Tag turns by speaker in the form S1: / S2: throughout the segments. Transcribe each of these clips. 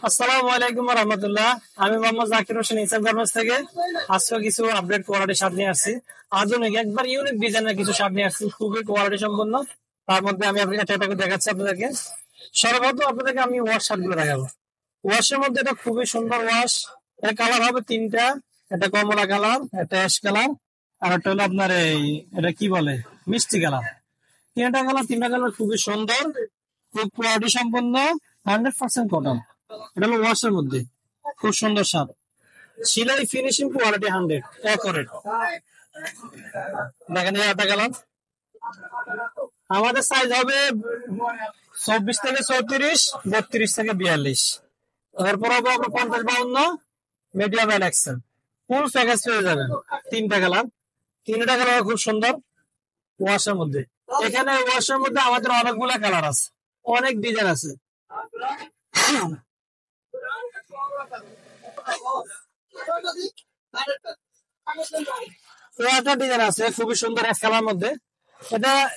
S1: আসসালামু আলাইকুম ওয়া রাহমাতুল্লাহ। আমি মোহাম্মদ জাকির হোসেন ইসলাম গার্মেন্টস থেকে আজকে কিছু আপডেট কোয়ালিটি শার্ট নিয়ে আসছি। আধুনিক একবার ইউনিক ডিজাইনের কিছু শার্ট নিয়ে আসছি, খুবই কোয়ালিটি সম্পন্ন। তার মধ্যে আমি আপনাকে একটা একটা করে দেখাচ্ছি আপনাদেরকে। সর্বপ্রথম আপনাদেরকে আমি ওয়াশ শার্ট গুলো দেখাবো। ওয়াশের মধ্যে এটা খুবই সুন্দর ওয়াশ। এর কালার হবে তিনটা, একটা কমলা কালার, একটা অ্যাশ কালার, আর একটা হলো আপনার এটা কি বলে মিষ্টি কালার। তিনটা কালার খুবই সুন্দর, খুব কোয়ালিটি সম্পন্ন, 100% কটন। এটা হলো ওয়াশের মধ্যে খুব সুন্দর শার্ট। সিলাই ফিনিশিং কোয়ালিটি 100 অ্যাকুরেট। দেখেন এই একটা কালার। আমাদের সাইজ হবে 24 থেকে 34, 32 থেকে 42। এরপর হবে আপনার 50-52, medium L XL. Full package পেয়ে যাবেন। তিনটা কালার, তিনটা কালার খুব সুন্দর ওয়াশের মধ্যে। এখানে ওয়াশের মধ্যে আমাদের অনেকগুলা কালার আছে, অনেক ডিজাইন আছে। একটা ডিজাইন আছে খুবই সুন্দর এক কালার মধ্যে।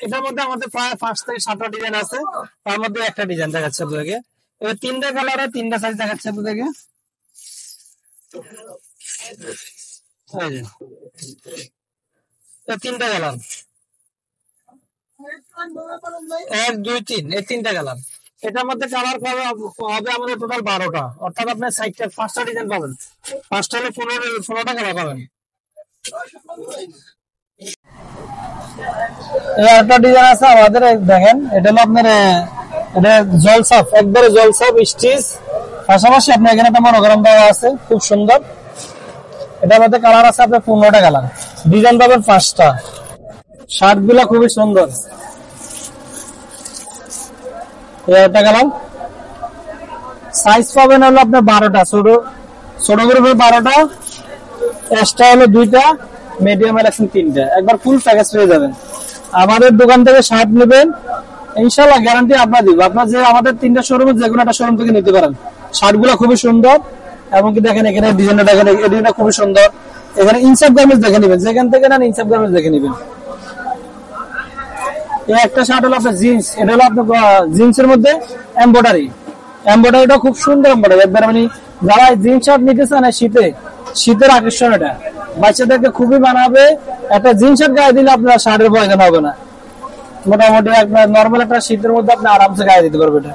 S1: এটার মধ্যে আমাদের প্রায় 5 থেকে 7টা ডিজাইন আছে। তার মধ্যে একটা ডিজাইন দেখাচ্ছে আপনাদেরকে। এবার তিনটা কালারে তিনটা সাইজ দেখাচ্ছে আপনাদেরকে। তিনটা কালার, 1 2 3, এই তিনটা কালার। এটার মধ্যে কালার হবে আমাদের টোটাল 12টা, অর্থাৎ আপনার সাইডটা 5টা ডিজাইন পাবেন। 5টা হলে 16টা কালার পাবেন। একটা ডিজাইন আছে আমাদের, দেখেন এটা হলো আপনার এটা জলসাপ, একবারে জলসাপ স্টিচ, পাশাপাশি আপনার এখানে একটা মনোগ্রাম দেওয়া আছে খুব সুন্দর। এটার মধ্যে কালার আছে আপনার 15টা কালার, ডিজাইন পাবেন 5টা। শার্ট গুলা খুবই সুন্দর। একটা কালার, সাইজ পাবেন হলো আপনার 12টা, ছোট গ্রুপের 12টা, এক্সট্রা হলো 2টা, মিডিয়াম এল এক্সেল 3টা। একবার ফুল প্যাকেজ পেয়ে যাবেন। আমাদের দোকান থেকে শার্ট নেবেন ইনশাল্লাহ গ্যারান্টি আপনার দিব। আপনার যে আমাদের 3টা শোরুমে যে কোনো একটা শোরুম থেকে নিতে পারেন। শার্ট গুলা খুবই সুন্দর, এবং কি দেখেন এখানে ডিজাইনটা দেখেন, এই ডিজাইনটা খুবই সুন্দর। এখানে ইনসাফ গার্মেন্টস দেখে নেবেন, যেখান থেকে নেন ইনসাফ গার্মেন্টস দেখে নেবেন। একটা শার্ট হলো আপনার জিন্স, এটা হলো আপনার জিন্সের মধ্যে এমব্রয়ডারিটা খুব সুন্দর এমব্রয়ডারি। একবার মানে যারা জিন্স শার্ট নিতে চান শীতের আকর্ষণ, এটা বাচ্চাদেরকে খুবই মানাবে। একটা জিন্স শার্ট গায়ে দিলে আপনার শার্টের প্রয়োজন হবে না। মোটামুটি আপনার নর্মাল একটা শীতের মধ্যে আপনি আরামসে গায়ে দিতে পারবে। এটা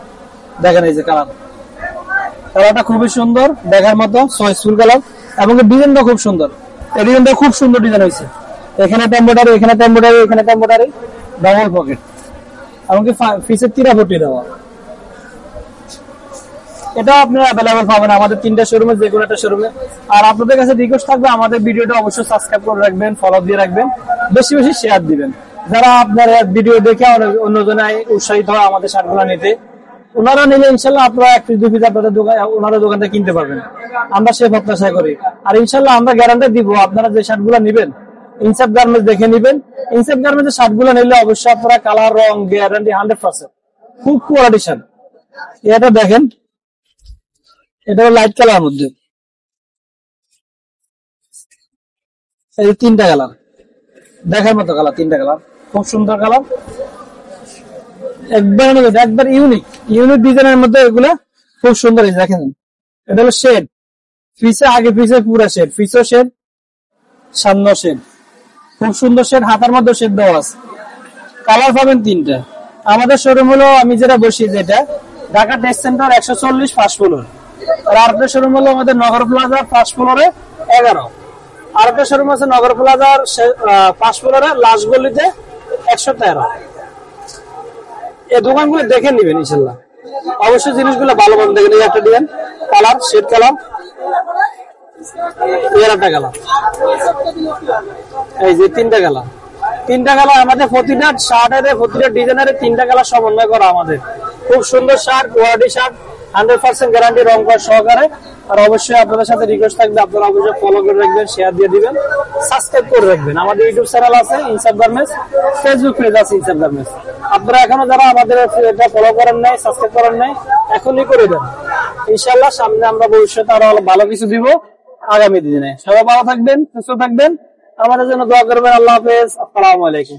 S1: দেখেন এই যে কালারটা খুবই সুন্দর, দেখার মতো চয়েসফুল কালার, এবং ডিজাইনটা খুব সুন্দর। এই ডিজাইনটা খুব সুন্দর ডিজাইন হয়েছে। এখানে এমব্রয়ডারি, এখানে এমব্রয়ডারি, এখানে এমব্রয়ডারি, ডাবল পকেট, এমনকি পিছের তীরাপট্টি দেওয়া। এটা আপনারা অ্যাভেলেবল পাবেন আমাদের 3টা শোরুমে, যে কোনো একটা শোরুমে। আর আপনাদের কাছে রিকোয়েস্ট থাকবে আমাদের ভিডিওটা অবশ্যই সাবস্ক্রাইব করে রাখবেন, ফলো দিয়ে রাখবেন, বেশি বেশি শেয়ার দিবেন। যারা আপনার ভিডিও দেখে অন্যজনায় উৎসাহিত হয় আমাদের শার্টগুলো নিতে, ওনারা নিলে ইনশাল্লাহ আপনারা 1-2 পিস আপনাদের ওনাদের দোকান থেকে কিনতে পারবেন। আমরা সে প্রত্যাশা করি। আর ইনশাল্লাহ আমরা গ্যারান্টি দিব, আপনারা যে শার্টগুলো নিবেন ইনসাফ গার্মেন্টস দেখে নিবেন। ইনসাফ গার্মেন্টস শার্টগুলো নিলে অবশ্যই আপনারা কালার, রং গ্যারান্টি 100%, খুব কোয়ালিটি শার্ট। এটা দেখেন, এটা লাইট কালার মধ্যে, এই 3টা কালার দেখার মতো কালার, 3টা কালার খুব সুন্দর কালার। একবার ইউনিক ডিজাইনের মধ্যে এগুলা খুব সুন্দর। দেখেন এটা হলো শেড, আগে পিছে পুরা শেড, পিছও শেড, সামনে শেড, খুব সুন্দর শেড। হাতার মধ্যে শেড দেওয়া আছে। কালার পাবেন 3টা। আমাদের শোরুম হলো, আমি যেটা বসি, যেটা Dhaka tex centre 140 first floor. আর আরেকটা শোরুম হলো আমাদের নগর প্লাজার ফার্স্ট ফ্লোরে 11। আরেকটা শোরুম আছে নগর প্লাজার ফার্স্ট ফ্লোরে লাস্ট গলিতে 113। এই দোকানগুলো দেখে নিবেন ইনশাল্লাহ। অবশ্যই জিনিসগুলো ভালো ভালো দেখেন। এই একটা ডিজাইন, কালার শেড কালার, এর একটা কালার, এই যে 3টা কালার। আমাদের প্রতিটা শার্টের, প্রতিটা ডিজাইনের 3টা কালার সমন্বয় করা আমাদের। খুব সুন্দর শার্ট, কোয়ালিটি শার্ট, 100% গ্যারান্টি, রং করা সহকারে। আর অবশ্যই আপনাদের সাথে রিকোয়েস্ট থাকবে, আপনারা অবশ্যই ফলো করে রাখবেন, শেয়ার দিয়ে দিবেন, সাবস্ক্রাইব করে রাখবেন। আমাদের ইউটিউব চ্যানেল আছে ইনসাফ গার্মেন্টস, ফেসবুক পেজ আছে ইনসাফ গার্মেন্টস। আপনারা এখনো যারা আমাদের এটা ফলো করেন নাই, সাবস্ক্রাইব করেন নাই, এখনই করে দেন। ইনশাআল্লাহ সামনে আমরা ভবিষ্যতে আরো ভালো কিছু দিব আগামী দিনে। সবাই ভালো থাকবেন, সুস্থ থাকবেন, আমাদের জন্য দোয়া করবেন। আল্লাহ হাফেজ, আসসালামু আলাইকুম।